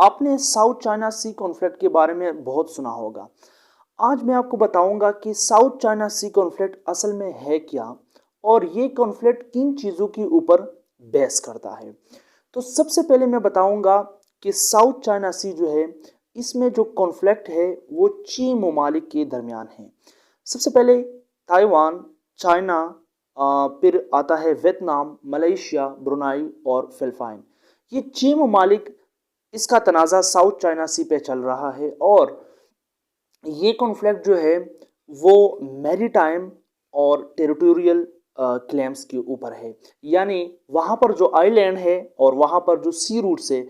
آپ نے south China Sea conflict کے بارے میں بہت سنا ہوگا۔ آج میں آپ کو بتاؤں گا کہ ساؤتھ چائنا سی کانفلکٹ اصل میں ہے کیا اور یہ کانفلکٹ کن چیزوں کے اوپر بحث کرتا ہے۔ تو سب سے پہلے میں بتاؤں گا کہ ساؤتھ چائنا سی جو ہے اس میں جو کانفلکٹ ہے وہ چین ممالک کے درمیان ہے۔ سب سے پہلے تائیوان، چائنا، پھر آتا ہے ویتنام، ملیشیا، برونائی اور فلپائن۔ یہ چھ ممالک اس کا تنازع ساؤتھ چائنا سی پہ چل رہا ہے، اور یہ کانفلکٹ جو ہے وہ میری ٹائم اور ٹیریٹوریل کلیمز کے اوپر ہے، یعنی وہاں پر جو آئی لینڈ ہے اور وہاں پر جو سی روٹس ہے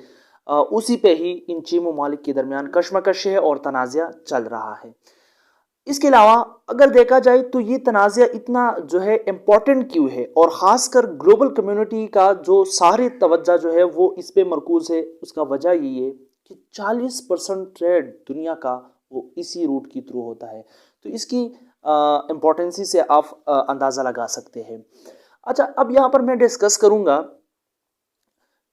اسی پہ ہی ان چھ ممالک کے درمیان کشمکش ہے اور تنازع چل رہا ہے۔ اس کے علاوہ اگر دیکھا جائے تو یہ تنازع اتنا جو ہے امپورٹنٹ کیوں ہے، اور خاص کر گلوبل کمیونٹی کا جو ساری توجہ جو ہے وہ اس پہ مرکوز ہے، اس کا وجہ یہ ہے کہ 40% ٹریڈ دنیا کا وہ اسی روٹ کے تھرو ہوتا ہے۔ تو اس کی امپورٹنسی سے آپ اندازہ لگا سکتے ہیں۔ اچھا، اب یہاں پر میں ڈسکس کروں گا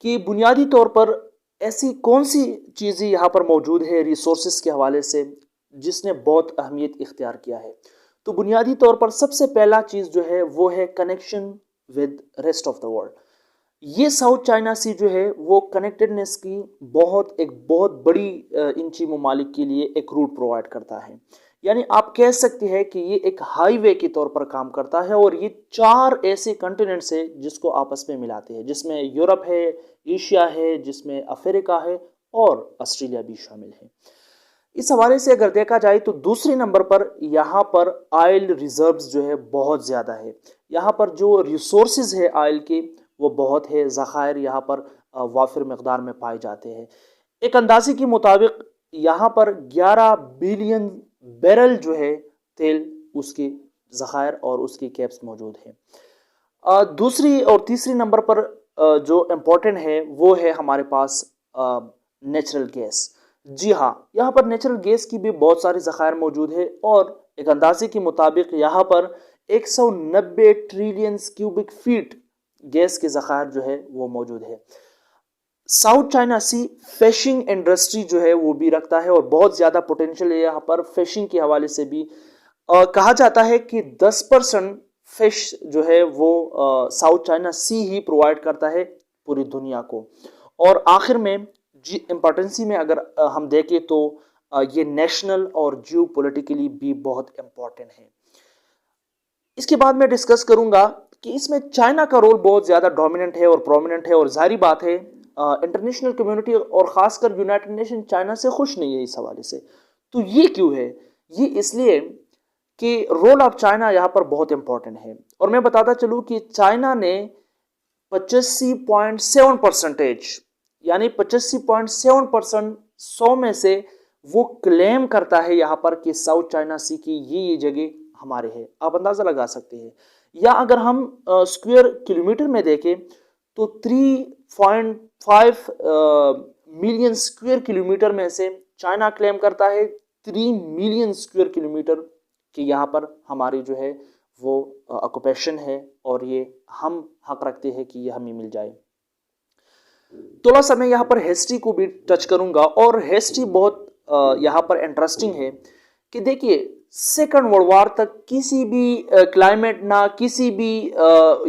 کہ بنیادی طور پر ایسی کون سی چیزیں یہاں پر موجود ہے ریسورسز کے حوالے سے جس نے بہت اہمیت اختیار کیا ہے۔ تو بنیادی طور پر سب سے پہلا چیز جو ہے وہ ہے connection with rest of the world. یہ ساؤتھ چائنا سی جو ہے وہ کنیکٹڈنس کی ایک بہت بڑی ان چھ ممالک کے لیے ایک روٹ پرووائڈ کرتا ہے، یعنی آپ کہہ سکتے ہیں کہ یہ ایک ہائی وے کے طور پر کام کرتا ہے، اور یہ 4 ایسے کنٹیننٹس ہیں جس کو آپس میں ملاتے ہیں، جس میں یورپ ہے، ایشیا ہے، جس میں افریقہ ہے اور آسٹریلیا بھی شامل ہے۔ اس حوالے سے اگر دیکھا جائے تو دوسرے نمبر پر یہاں پر آئل ریزروز جو ہے بہت زیادہ ہے۔ یہاں پر جو ریسورسز ہے آئل کے وہ بہت ہے، ذخائر یہاں پر وافر مقدار میں پائے جاتے ہیں۔ ایک اندازے کے مطابق یہاں پر 11 بلین بیرل جو ہے تیل اس کے ذخائر اور اس کی کیپس موجود ہیں۔ دوسری اور تیسری نمبر پر جو امپورٹنٹ ہے وہ ہے ہمارے پاس نیچرل گیس۔ جی ہاں، یہاں پر نیچرل گیس کی بھی بہت سارے ذخائر موجود ہے، اور ایک اندازے کے مطابق یہاں پر 190 ٹریلین کیوبک فیٹ گیس کے ذخائر جو ہے وہ موجود ہے۔ South China Sea fishing industry جو ہے وہ بھی رکھتا ہے، اور بہت زیادہ پوٹینشیل ہے یہاں پر فشنگ کے حوالے سے بھی۔ کہا جاتا ہے کہ 10% فش جو ہے وہ ساؤتھ چائنا سی ہی پرووائڈ کرتا ہے پوری دنیا کو۔ اور آخر میں امپورٹنسی میں اگر ہم دیکھیں تو یہ نیشنل اور جیو پولیٹیکلی بھی بہت امپورٹنٹ ہے۔ اس کے بعد میں ڈسکس کروں گا کہ اس میں چائنا کا رول بہت زیادہ ڈومیننٹ ہے اور پرومیننٹ ہے، اور ظاہری بات ہے انٹرنیشنل کمیونٹی اور خاص کر یونائٹڈ نیشن چائنا سے خوش نہیں ہے اس حوالے سے۔ تو یہ کیوں ہے؟ یہ اس لیے کہ رول آف چائنا یہاں پر بہت امپورٹنٹ ہے، اور میں بتاتا چلوں کہ چائنا نے 85.7%، یعنی 85.7% 100 میں سے وہ کلیم کرتا ہے یہاں پر کہ ساؤتھ چائنا سی کی یہ جگہ ہمارے ہے۔ آپ اندازہ لگا سکتے ہیں، یا اگر ہم اسکوائر کلومیٹر میں دیکھیں تو 3.5 ملین اسکوائر کلومیٹر میں سے چائنا کلیم کرتا ہے 3 ملین اسکوائر کلومیٹر کہ یہاں پر ہماری جو ہے وہ آکوپیشن ہے، اور یہ ہم حق رکھتے ہیں کہ یہ ہمیں مل جائے۔ تھوڑا سا میں یہاں پر ہسٹری کو بھی ٹچ کروں گا، اور ہسٹری بہت یہاں پر انٹرسٹنگ ہے کہ دیکھیے سیکنڈ ورلڈ وار تک کسی بھی کلائمیٹ نہ کسی بھی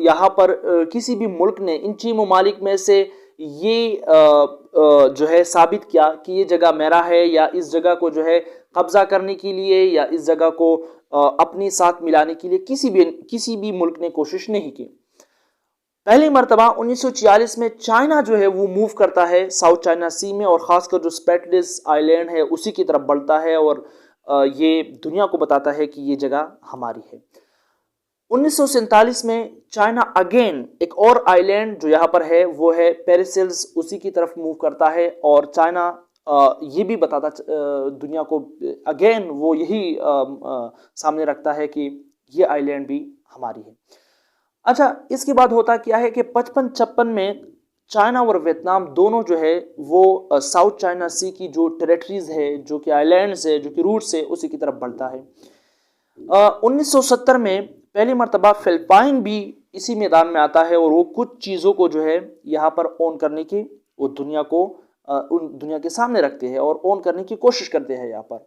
یہاں پر کسی بھی ملک نے ان چھ ممالک میں سے یہ جو ہے ثابت کیا کہ یہ جگہ میرا ہے، یا اس جگہ کو جو ہے قبضہ کرنے کے لیے یا اس جگہ کو اپنی ساتھ ملانے کے لیے کسی بھی ملک نے کوشش نہیں کی۔ پہلی مرتبہ 1946 میں چائنا جو ہے وہ موو کرتا ہے ساؤتھ چائنا سی میں، اور خاص کر جو اسپیٹلس آئی لینڈ ہے اسی کی طرف بڑھتا ہے، اور یہ دنیا کو بتاتا ہے کہ یہ جگہ ہماری ہے۔ 1947 میں چائنا اگین ایک اور آئی لینڈ جو یہاں پر ہے وہ ہے پیرسلز، اسی کی طرف موو کرتا ہے، اور چائنا یہ بھی بتاتا دنیا کو اگین وہ یہی سامنے رکھتا ہے کہ یہ آئی لینڈ بھی ہماری ہے۔ اچھا، اس کے بعد ہوتا کیا ہے کہ 55-56 میں چائنا اور ویتنام دونوں جو ہے وہ ساؤتھ چائنا سی کی جو ٹیریٹریز ہے، جو کہ آئی لینڈز ہے، جو کہ روٹس ہے، اسی کی طرف بڑھتا ہے۔ 1970 میں پہلی مرتبہ فلپائن بھی اسی میدان میں آتا ہے، اور وہ کچھ چیزوں کو جو ہے یہاں پر اون کرنے کی وہ دنیا کو ان دنیا کے سامنے رکھتے ہیں اور اون کرنے کی کوشش کرتے ہیں یہاں پر۔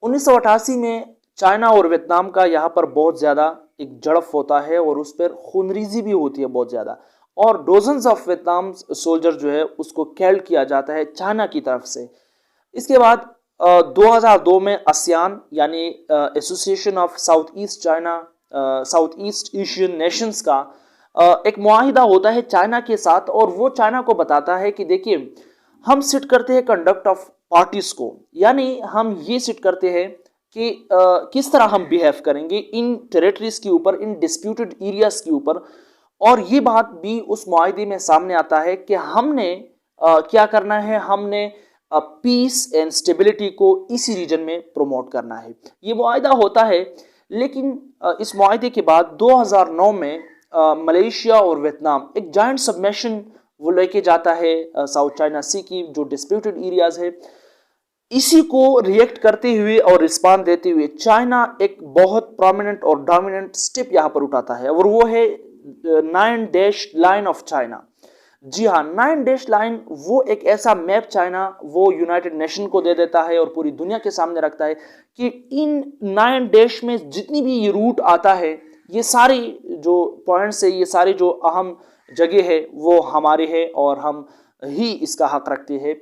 1988 میں چائنا اور ویتنام کا یہاں پر بہت زیادہ ایک جڑف ہوتا ہے اور اس پر خونریزی بھی ہوتی ہے بہت زیادہ، اور ڈوزنز آف ویتنام سولجر جو ہے اس کو کیل کیا جاتا ہے چائنا کی طرف سے۔ اس کے بعد 2002 میں آسیان یعنی association of south East Asian nations کا ایک معاہدہ ہوتا ہے چائنا کے ساتھ، اور وہ چائنا کو بتاتا ہے کہ دیکھیے ہم سیٹ کرتے ہیں کنڈکٹ آف پارٹیز کو، یعنی ہم یہ سیٹ کرتے ہیں کہ کس طرح ہم بیہیو کریں گے ان ٹیریٹریز کے اوپر، ان ڈسپیوٹڈ ایریاز کے اوپر، اور یہ بات بھی اس معاہدے میں سامنے آتا ہے کہ ہم نے کیا کرنا ہے، ہم نے پیس اینڈ سٹیبلٹی کو اسی ریجن میں پروموٹ کرنا ہے۔ یہ معاہدہ ہوتا ہے، لیکن اس معاہدے کے بعد 2009 میں ملیشیا اور ویتنام ایک جائنٹ سبمیشن وہ لے کے جاتا ہے ساؤتھ چائنا سی کی جو ڈسپیوٹڈ ایریاز ہے۔ اسی کو ریئیکٹ کرتے ہوئے اور رسپانس دیتے ہوئے چائنا ایک بہت پرومیننٹ اور ڈومیننٹ سٹیپ یہاں پر اٹھاتا ہے، اور وہ ہے 9 ڈیش لائن آف چائنا۔ جی ہاں، 9 ڈیش لائن وہ ایک ایسا میپ چائنا وہ یونائٹڈ نیشن کو دے دیتا ہے اور پوری دنیا کے سامنے رکھتا ہے کہ ان 9 ڈیش میں جتنی بھی یہ روٹ آتا ہے، یہ ساری جو پوائنٹس ہے، یہ ساری جو اہم جگہ ہے وہ ہمارے ہے، اور ہم ہی اس کا حق رکھتے ہیں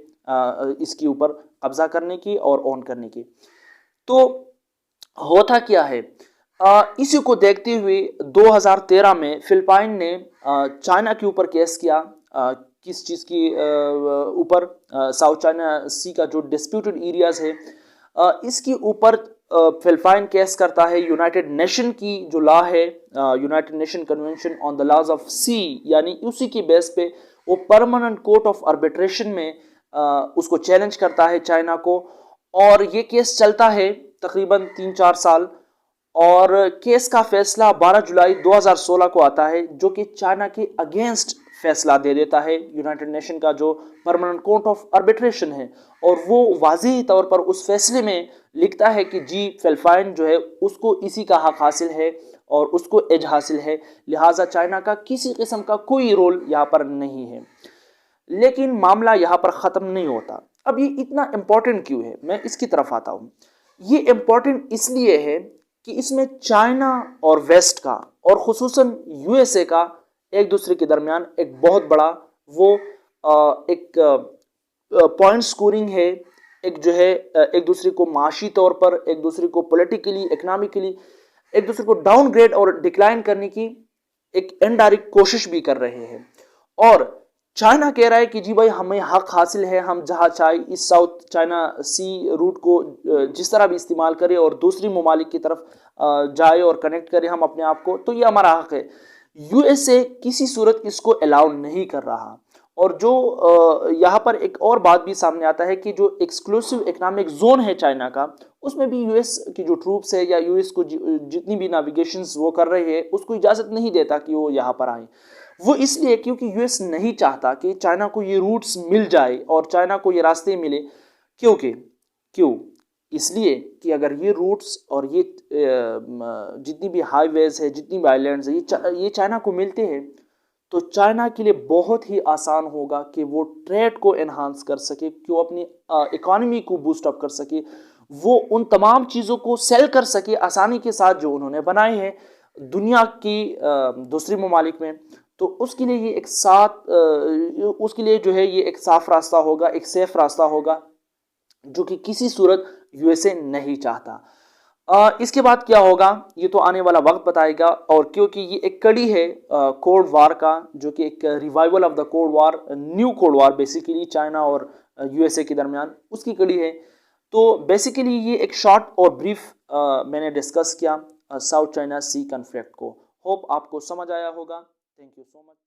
اس کے اوپر قبضہ کرنے کی اور اون کرنے کی۔ تو ہوتا کیا ہے، اسی کو دیکھتے ہوئے 2013 میں فلپائن نے چائنا کے اوپر کیس کیا، کس چیز کی اوپر، ساؤتھ چائنا سی کا جو ڈسپیوٹڈ ایریاز ہے اس کے اوپر فلپائن کیس کرتا ہے یونائٹڈ نیشن کی جو لا ہے، United Nation Convention on the Laws of Sea, یعنی اسی کی بیس پہ وہ پرماننٹ کورٹ آف آربیٹریشن میں اس کو چیلنج کرتا ہے چائنا کو، اور یہ کیس چلتا ہے تقریباً 3-4 سال، اور کیس کا فیصلہ 12 جولائی 2016 کو آتا ہے، جو کہ چائنا کے اگینسٹ فیصلہ دے دیتا ہے یونائٹڈ نیشن کا جو پرماننٹ کورٹ آف آربیٹریشن ہے، اور وہ واضح طور پر اس فیصلے میں لکھتا ہے کہ جی فلپائن جو ہے اس کو اسی کا حق حاصل ہے اور اس کو ایج حاصل ہے، لہٰذا چائنا کا کسی قسم کا کوئی رول یہاں پر نہیں ہے۔ لیکن معاملہ یہاں پر ختم نہیں ہوتا۔ اب یہ اتنا امپورٹنٹ کیوں ہے، میں اس کی طرف آتا ہوں۔ یہ امپورٹنٹ اس لیے ہے کہ اس میں چائنا اور ویسٹ کا، اور خصوصاً یو ایس اے کا ایک دوسرے کے درمیان ایک بہت بڑا وہ ایک پوائنٹ سکورنگ ہے، ایک جو ہے ایک دوسرے کو معاشی طور پر، ایک دوسرے کو پولیٹیکلی، اکنامکلی ایک دوسرے کو ڈاؤن گریڈ اور ڈکلائن کرنے کی ایک انڈائریکٹ کوشش بھی کر رہے ہیں، اور چائنا کہہ رہا ہے کہ جی بھائی ہمیں حق حاصل ہے، ہم جہاں چاہے اس ساؤتھ چائنا سی روٹ کو جس طرح بھی استعمال کرے اور دوسری ممالک کی طرف جائے اور کنیکٹ کرے ہم اپنے آپ کو، تو یہ ہمارا حق ہے۔ یو ایس اے کسی صورت اس کو الاؤ نہیں کر رہا، اور جو یہاں پر ایک اور بات بھی سامنے آتا ہے کہ جو ایکسکلوسیو اکنامک زون ہے چائنا کا، اس میں بھی یو ایس کی جو ٹروپس ہے یا یو ایس کو جتنی بھی نیویگیشنز وہ کر رہے ہیں اس کو اجازت نہیں دیتا کہ وہ یہاں پر آئیں۔ وہ اس لیے کیونکہ یو ایس نہیں چاہتا کہ چائنا کو یہ روٹس مل جائے اور چائنا کو یہ راستے ملے، کیوں اس لیے کہ اگر یہ روٹس اور یہ جتنی بھی ہائی ویز ہے، جتنی بھی آئی لینڈز ہے، یہ چائنا کو ملتے ہیں، تو چائنا کے لیے بہت ہی آسان ہوگا کہ وہ ٹریڈ کو انہانس کر سکے، کہ وہ اپنی اکانومی کو بوسٹ اپ کر سکے، وہ ان تمام چیزوں کو سیل کر سکے آسانی کے ساتھ جو انہوں نے بنائے ہیں دنیا کی دوسری ممالک میں۔ تو اس کے لیے یہ ایک اس کے لیے جو ہے یہ ایک صاف راستہ ہوگا، ایک سیف راستہ ہوگا، جو کہ کسی صورت یو ایس اے نہیں چاہتا۔ اس کے بعد کیا ہوگا یہ تو آنے والا وقت بتائے گا، اور کیونکہ یہ ایک کڑی ہے کولڈ وار کا، جو کہ ایک revival of the cold war, new cold war basically China اور یو ایس اے کے درمیان اس کی کڑی ہے۔ تو بیسیکلی یہ ایک شارٹ اور بریف میں نے ڈسکس کیا ساؤتھ چائنا سی کنفلکٹ کو۔ ہوپ آپ کو سمجھ آیا ہوگا۔ Thank you so much.